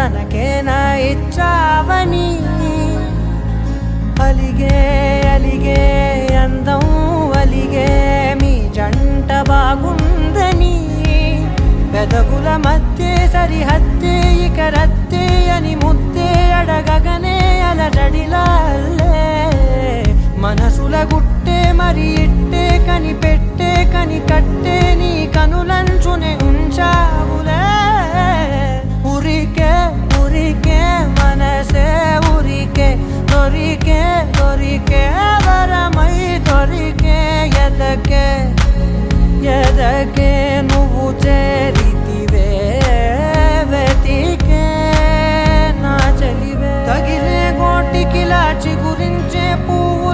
తనకేనా ఇచ్చావని అలిగే అలిగే అందం అలిగే మీ జంట బాగుందని పెదవుల మధ్య సరిహద్దే ఇక రద్దే అని ముద్దే అడగగనే అలజడిలాల్లే మనసుల గుట్టే మరి ఇట్టే కనిపెట్టే కని కట్టే నీ కనులంచునే ఉంచావులే ఉరికే ఉరికే మనసే ఉరికే దొరికే దొరికే వరమై దొరికే ఎదకే ఎదకే నువ్వు చేరితివే వెతికే నా చెలివే తగిలే గోటికి లాచి గురించే